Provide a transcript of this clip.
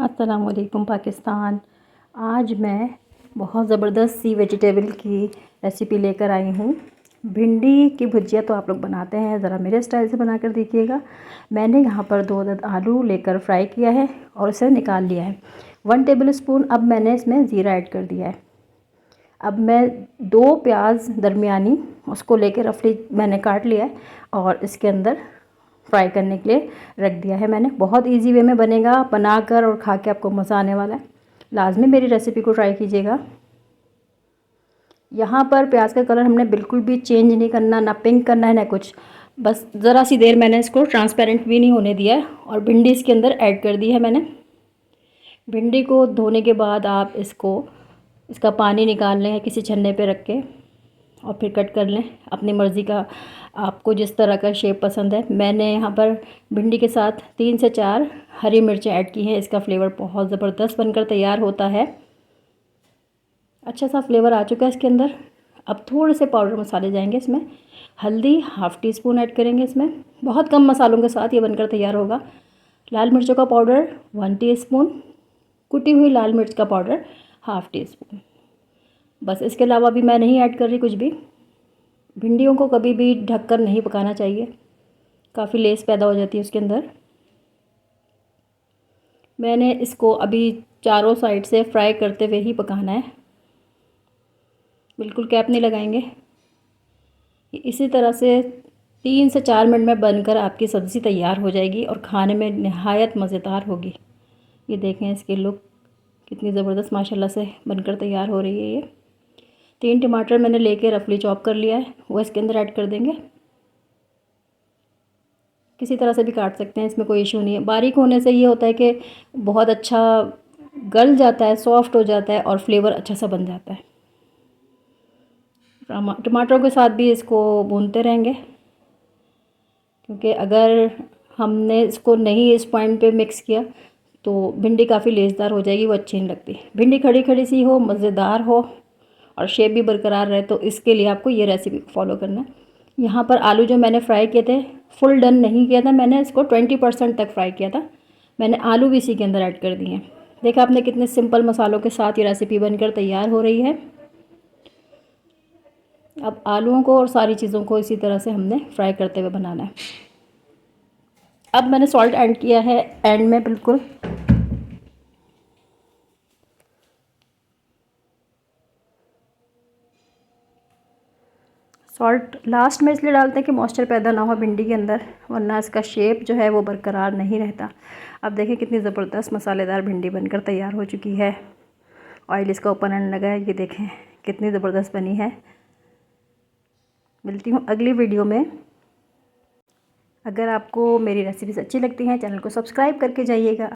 अस्सलाम वालेकुम पाकिस्तान। आज मैं बहुत ज़बरदस्त सी वेजिटेबल की रेसिपी लेकर आई हूँ। भिंडी की भुजिया तो आप लोग बनाते हैं, ज़रा मेरे स्टाइल से बना कर देखिएगा। मैंने यहाँ पर 2 अदद आलू लेकर फ्राई किया है और इसे निकाल लिया है। 1 टेबल स्पून अब मैंने इसमें ज़ीरा ऐड कर दिया है। अब मैं 2 प्याज दरमियानी उसको लेकर रफली मैंने काट लिया है और इसके अंदर फ्राई करने के लिए रख दिया है मैंने। बहुत इजी वे में बनेगा, बनाकर और खा के आपको मज़ा आने वाला है। लाजमी मेरी रेसिपी को ट्राई कीजिएगा। यहाँ पर प्याज का कलर हमने बिल्कुल भी चेंज नहीं करना, ना पिंक करना है ना कुछ, बस ज़रा सी देर मैंने इसको ट्रांसपेरेंट भी नहीं होने दिया है और भिंडी इसके अंदर ऐड कर दी है मैंने। भिंडी को धोने के बाद आप इसका पानी निकाल लें किसी छन्ने पे रख के और फिर कट कर लें अपनी मर्ज़ी का, आपको जिस तरह का शेप पसंद है। मैंने यहाँ पर भिंडी के साथ 3 से 4 हरी मिर्चें ऐड की हैं। इसका फ्लेवर बहुत ज़बरदस्त बनकर तैयार होता है। अच्छा सा फ्लेवर आ चुका है इसके अंदर। अब थोड़े से पाउडर मसाले जाएंगे इसमें। हल्दी ½ टी स्पून ऐड करेंगे इसमें। बहुत कम मसालों के साथ ये बनकर तैयार होगा। लाल मिर्चों का पाउडर 1 टी स्पून, कुटी हुई लाल मिर्च का पाउडर ½ टी स्पून। बस इसके अलावा भी मैं नहीं ऐड कर रही कुछ भी। भिंडियों को कभी भी ढककर नहीं पकाना चाहिए, काफ़ी लेस पैदा हो जाती है उसके अंदर। मैंने इसको अभी चारों साइड से फ्राई करते हुए ही पकाना है, बिल्कुल कैप नहीं लगाएंगे। इसी तरह से 3 से 4 मिनट में बनकर आपकी सब्ज़ी तैयार हो जाएगी और खाने में नहायत मज़ेदार होगी। ये देखें इसकी लुक कितनी ज़बरदस्त माशाल्लाह से बनकर तैयार हो रही है। ये 3 टमाटर मैंने लेके रफली चॉप कर लिया है, वो इसके अंदर ऐड कर देंगे। किसी तरह से भी काट सकते हैं, इसमें कोई इशू नहीं है। बारीक होने से ये होता है कि बहुत अच्छा गल जाता है, सॉफ्ट हो जाता है और फ्लेवर अच्छा सा बन जाता है। टमाटरों के साथ भी इसको भूनते रहेंगे, क्योंकि अगर हमने इसको नहीं इस पॉइंट पे मिक्स किया तो भिंडी काफ़ी लेसदार हो जाएगी, वो अच्छी नहीं लगती। भिंडी खड़ी खड़ी सी हो, मज़ेदार हो और शेप भी बरकरार रहे, तो इसके लिए आपको ये रेसिपी फॉलो करना है। यहाँ पर आलू जो मैंने फ्राई किए थे, फुल डन नहीं किया था मैंने, इसको 20% तक फ्राई किया था मैंने। आलू भी इसी के अंदर ऐड कर दिए हैं। देखा आपने कितने सिंपल मसालों के साथ ये रेसिपी बनकर तैयार हो रही है। अब आलूओं को और सारी चीज़ों को इसी तरह से हमने फ्राई करते हुए बनाना है। अब मैंने सॉल्ट ऐड किया है एंड में, बिल्कुल सॉल्ट लास्ट में इसलिए डालते हैं कि मॉइस्चर पैदा ना हो भिंडी के अंदर, वरना इसका शेप जो है वो बरकरार नहीं रहता। अब देखिए कितनी ज़बरदस्त मसालेदार भिंडी बनकर तैयार हो चुकी है। ऑयल इसका ऊपर आने लगा है, ये देखें कितनी ज़बरदस्त बनी है। मिलती हूँ अगली वीडियो में। अगर आपको मेरी रेसिपीज़ अच्छी लगती हैं, चैनल को सब्सक्राइब करके जाइएगा।